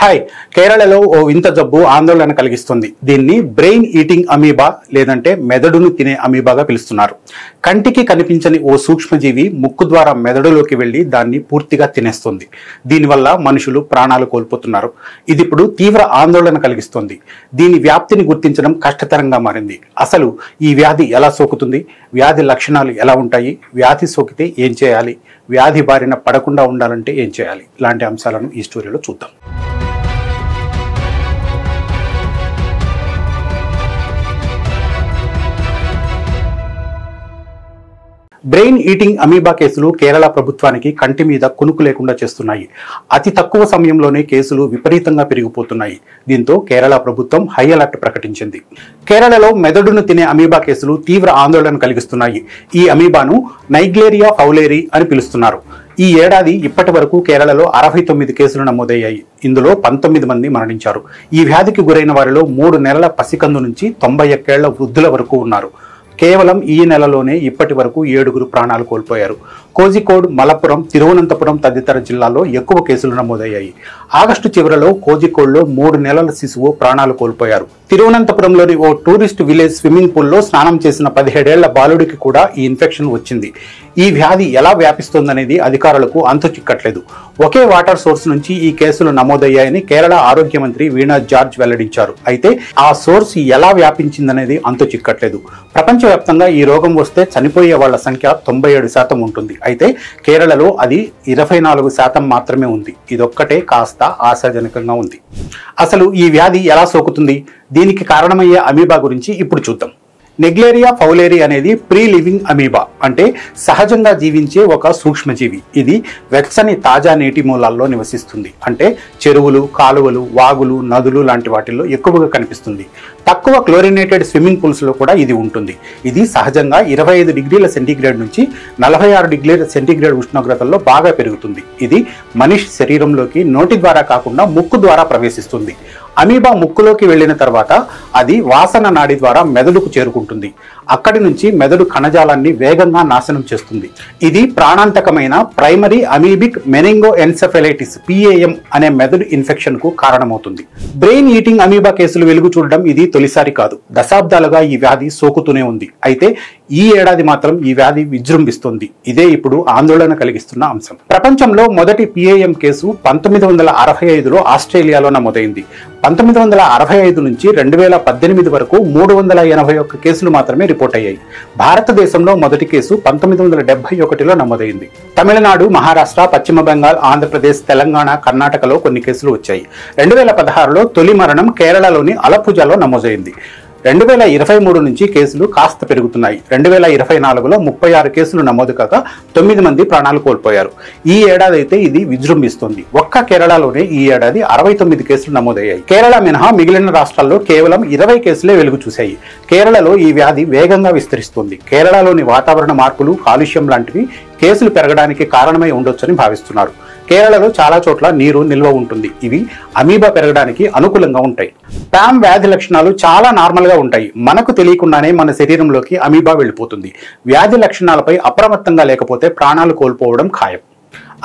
Hi, కేరళలో ఓ వింత జబ్బు ఆందోళన కలిగిస్తుంది. దీన్ని బ్రెయిన్ ఈటింగ్ అమీబా లేదంటే మెదడును తినే అమీబాగా పిలుస్తున్నారు. కంటికి కనిపించని ఓ సూక్ష్మజీవి ముక్కు ద్వారా మెదడులోకి వెళ్లి దాన్ని పూర్తిగా తినేస్తుంది. దీనివల్ల మనుషులు ప్రాణాలు కోల్పోతున్నారు. ఇది ఇప్పుడు తీవ్ర ఆందోళన కలిగిస్తుంది. దీని వ్యాప్తిని గుర్తించడం కష్టతరంగా మారింది. అసలు ఈ వ్యాధి ఎలా సోకుతుంది, వ్యాధి లక్షణాలు ఎలా ఉంటాయి, వ్యాధి సోకితే ఏం చేయాలి, వ్యాధి బారిన పడకుండా ఉండాలంటే ఏం చేయాలి, ఇలాంటి అంశాలను ఈ స్టోరీలో చూద్దాం. బ్రెయిన్ ఈటింగ్ అమీబా కేసులు కేరళ ప్రభుత్వానికి కంటి మీద కునుకు లేకుండా చేస్తున్నాయి. అతి తక్కువ సమయంలోనే కేసులు విపరీతంగా పెరిగిపోతున్నాయి. దీంతో కేరళ ప్రభుత్వం హై అలర్ట్ ప్రకటించింది. కేరళలో మెదడును తినే అమీబా కేసులు తీవ్ర ఆందోళన కలిగిస్తున్నాయి. ఈ అమీబాను నైగ్లేరియా ఫౌలేరి అని పిలుస్తున్నారు. ఈ ఏడాది ఇప్పటి వరకు కేరళలో 69 కేసులు నమోదయ్యాయి. ఇందులో 19 మంది మరణించారు. ఈ వ్యాధికి గురైన వారిలో 3 నెలల పసికందు నుంచి 91 ఏళ్ల వృద్ధుల వరకు ఉన్నారు. కేవలం ఈ నెలలోనే ఇప్పటి వరకు 7 ప్రాణాలు కోల్పోయారు. కోజికోడ్, మలప్పురం, తిరువనంతపురం తదితర జిల్లాల్లో ఎక్కువ కేసులు నమోదయ్యాయి. ఆగస్టు చివరిలో కోజికోడ్లో 3 నెలల శిశువు ప్రాణాలు కోల్పోయారు. తిరువనంతపురంలోని ఓ టూరిస్ట్ విలేజ్ స్విమ్మింగ్ పూల్లో స్నానం చేసిన 17 ఏళ్ల బాలుడికి కూడా ఈ ఇన్ఫెక్షన్ వచ్చింది. ఈ వ్యాధి ఎలా వ్యాపిస్తోందనేది అధికారులకు అంతు చిక్కట్లేదు. ఒకే వాటర్ సోర్స్ నుంచి ఈ కేసులు నమోదయ్యాయని కేరళ ఆరోగ్య మంత్రి వీణా జార్జ్ వెల్లడించారు. అయితే ఆ సోర్స్ ఎలా వ్యాపించిందనేది అంతు చిక్కట్లేదు. ప్రపంచవ్యాప్తంగా ఈ రోగం వస్తే చనిపోయే వాళ్ల సంఖ్య 97% ఉంటుంది. అయితే కేరళలో అది 24% మాత్రమే ఉంది. ఇదొక్కటే కాస్త ఆశాజనకంగా ఉంది. అసలు ఈ వ్యాధి ఎలా సోకుతుంది, దీనికి కారణమయ్యే అమీబా గురించి ఇప్పుడు చూద్దాం. నెగ్లేరియా ఫౌలేరి అనేది ప్రీ లివింగ్ అమీబా, అంటే సహజంగా జీవించే ఒక సూక్ష్మజీవి. ఇది వెచ్చని తాజా నీటి మూలాల్లో నివసిస్తుంది. అంటే చెరువులు, కాలువలు, వాగులు, నదులు లాంటి వాటిల్లో ఎక్కువగా కనిపిస్తుంది. తక్కువ క్లోరినేటెడ్ స్విమ్మింగ్ పూల్స్ లో కూడా ఇది ఉంటుంది. ఇది సహజంగా 25 డిగ్రీల సెంటీగ్రేడ్ నుంచి 46 డిగ్రీల సెంటీగ్రేడ్ ఉష్ణోగ్రతల్లో బాగా పెరుగుతుంది. ఇది మనిషి శరీరంలోకి నోటి ద్వారా కాకుండా ముక్కు ద్వారా ప్రవేశిస్తుంది. అమీబా ముక్కులోకి వెళ్లిన తర్వాత అది వాసన నాడి ద్వారా మెదడుకు చేరుకుంటుంది. అక్కడి నుంచి మెదడు కణజాలాన్ని వేగంగా నాశనం చేస్తుంది. ఇది ప్రాణాంతకమైన primary amoebic meningoencephalitis PAM అనే మెదడు ఇన్ఫెక్షన్ కు కారణమవుతుంది. బ్రెయిన్ ఈటింగ్ అమీబా కేసులు వెలుగు చూడడం ఇది తొలిసారి కాదు. దశాబ్దాలుగా ఈ వ్యాధి సోకుతూనే ఉంది. అయితే ఈ ఏడాది మాత్రం ఈ వ్యాధి విజృంభిస్తుంది. ఇదే ఇప్పుడు ఆందోళన కలిగిస్తున్న అంశం. ప్రపంచంలో మొదటి PAM కేసు 1965లో ఆస్ట్రేలియాలో నమోదైంది. 1965 నుంచి 2018 వరకు 381 కేసులు మాత్రమే రిపోర్ట్ అయ్యాయి. భారతదేశంలో మొదటి కేసు 1971లో నమోదైంది. తమిళనాడు, మహారాష్ట్ర, పశ్చిమ బెంగాల్, ఆంధ్రప్రదేశ్, తెలంగాణ, కర్ణాటకలో కొన్ని కేసులు వచ్చాయి. 2016లో తొలి మరణం కేరళలోని అలప్పుజాలో నమోదైంది. 2023 నుంచి కేసులు కాస్త పెరుగుతున్నాయి. 2024లో 36 కేసులు నమోదు కాగా 9 మంది ప్రాణాలు కోల్పోయారు. ఈ ఏడాది అయితే ఇది విజృంభిస్తుంది. ఒక్క కేరళలోనే ఈ ఏడాది 69 కేసులు నమోదయ్యాయి. కేరళ మినహా మిగిలిన రాష్ట్రాల్లో కేవలం 20 కేసులే వెలుగు చూశాయి. కేరళలో ఈ వ్యాధి వేగంగా విస్తరిస్తుంది. కేరళలోని వాతావరణ మార్పులు, కాలుష్యం లాంటివి కేసులు పెరగడానికి కారణమై ఉండొచ్చని భావిస్తున్నారు. కేరళలో చాలా చోట్ల నీరు నిల్వ ఉంటుంది. ఇవి అమీబా పెరగడానికి అనుకూలంగా ఉంటాయి. పామ్ వ్యాధి లక్షణాలు చాలా నార్మల్ గా ఉంటాయి. మనకు తెలియకుండానే మన శరీరంలోకి అమీబా వెళ్ళిపోతుంది. వ్యాధి లక్షణాలపై అప్రమత్తంగా లేకపోతే ప్రాణాలు కోల్పోవడం ఖాయం.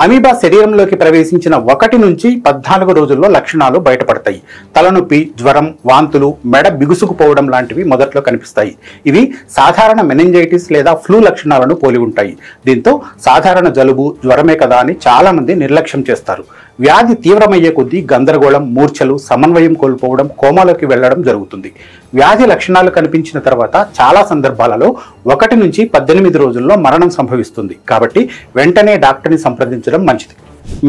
అమీబా శరీరంలోకి ప్రవేశించిన 1 నుంచి 14 రోజుల్లో లక్షణాలు బయటపడతాయి. తలనొప్పి, జ్వరం, వాంతులు, మెడ బిగుసుకుపోవడం లాంటివి మొదట్లో కనిపిస్తాయి. ఇవి సాధారణ మెనింజైటిస్ లేదా ఫ్లూ లక్షణాలను పోలి ఉంటాయి. దీంతో సాధారణ జలుబు, జ్వరమే కదా అని చాలా మంది నిర్లక్ష్యం చేస్తారు. వ్యాధి తీవ్రమయ్యే కొద్దీ గందరగోళం, మూర్ఛలు, సమన్వయం కోల్పోవడం, కోమాలోకి వెళ్లడం జరుగుతుంది. వ్యాధి లక్షణాలు కనిపించిన తర్వాత చాలా సందర్భాలలో 1 నుంచి 18 రోజుల్లో మరణం సంభవిస్తుంది. కాబట్టి వెంటనే డాక్టర్ని సంప్రదించడం మంచిది.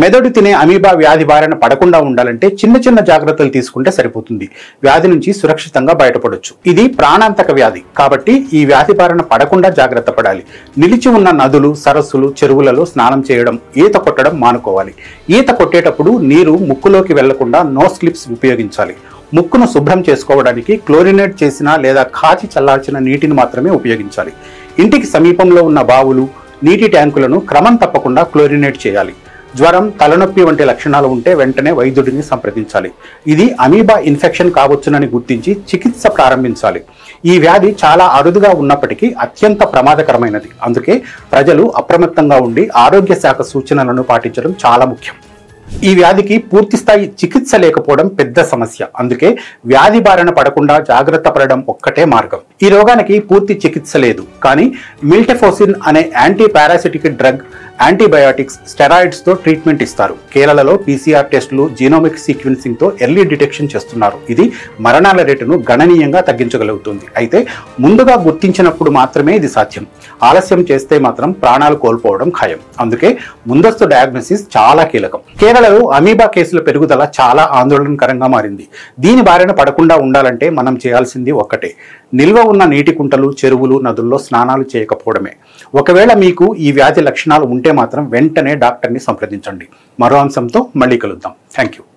మెదడు తినే అమీబా వ్యాధి బారిన పడకుండా ఉండాలంటే చిన్న జాగ్రత్తలు తీసుకుంటే సరిపోతుంది. వ్యాధి నుంచి సురక్షితంగా బయటపడొచ్చు. ఇది ప్రాణాంతక వ్యాధి కాబట్టి ఈ వ్యాధి బారిన పడకుండా జాగ్రత్త పడాలి. నిలిచి ఉన్న నదులు, సరస్సులు, చెరువులలో స్నానం చేయడం, ఈత కొట్టడం మానుకోవాలి. ఈత కొట్టేటప్పుడు నీరు ముక్కులోకి వెళ్లకుండా నోస్ క్లిప్స్ ఉపయోగించాలి. ముక్కును శుభ్రం చేసుకోవడానికి క్లోరినేట్ చేసిన లేదా కాచి చల్లార్చిన నీటిని మాత్రమే ఉపయోగించాలి. ఇంటికి సమీపంలో ఉన్న బావులు, నీటి ట్యాంకులను క్రమం తప్పకుండా క్లోరినేట్ చేయాలి. జ్వరం, తలనొప్పి వంటి లక్షణాలు ఉంటే వెంటనే వైద్యుడిని సంప్రదించాలి. ఇది అమీబా ఇన్ఫెక్షన్ కావచ్చునని గుర్తించి చికిత్స ప్రారంభించాలి. ఈ వ్యాధి చాలా అరుదుగా ఉన్నప్పటికీ అత్యంత ప్రమాదకరమైనది. అందుకే ప్రజలు అప్రమత్తంగా ఉండి ఆరోగ్య శాఖ సూచనలను పాటించడం చాలా ముఖ్యం. ఈ వ్యాధికి పూర్తి స్థాయి చికిత్స లేకపోవడం పెద్ద సమస్య. అందుకే వ్యాధి బారిన పడకుండా జాగ్రత్త పడడం ఒక్కటే మార్గం. ఈ రోగానికి పూర్తి చికిత్స లేదు, కానీ మిల్టెఫోసిన్ అనే anti parasitic drug, antibiotics, steroids తో ట్రీట్మెంట్ ఇస్తారు. కేరళలో PCR టెస్టులు, జీనోమిక్ సీక్వెన్సింగ్ తో ఎర్లీ డిటెక్షన్ చేస్తున్నారు. ఇది మరణాల రేటును గణనీయంగా తగ్గించగలుగుతుంది. అయితే ముందుగా గుర్తించినప్పుడు మాత్రమే ఇది సాధ్యం. ఆలస్యం చేస్తే మాత్రం ప్రాణాలు కోల్పోవడం ఖాయం. అందుకే ముందస్తు డయాగ్నోసిస్ చాలా కీలకం. కేరళలో అమీబా కేసుల పెరుగుదల చాలా ఆందోళనకరంగా మారింది. దీని బారిన పడకుండా ఉండాలంటే మనం చేయాల్సింది ఒక్కటే: నిల్వ ఉన్న నీటి కుంటలు, చెరువులు, నదుల్లో స్నానాలు చేయకపోవడమే. ఒకవేళ మీకు ఈ వ్యాధి లక్షణాలు ఉంటే మాత్రం వెంటనే డాక్టర్ని సంప్రదించండి. మరో అంశంతో మళ్ళీ కలుద్దాం. Thank you.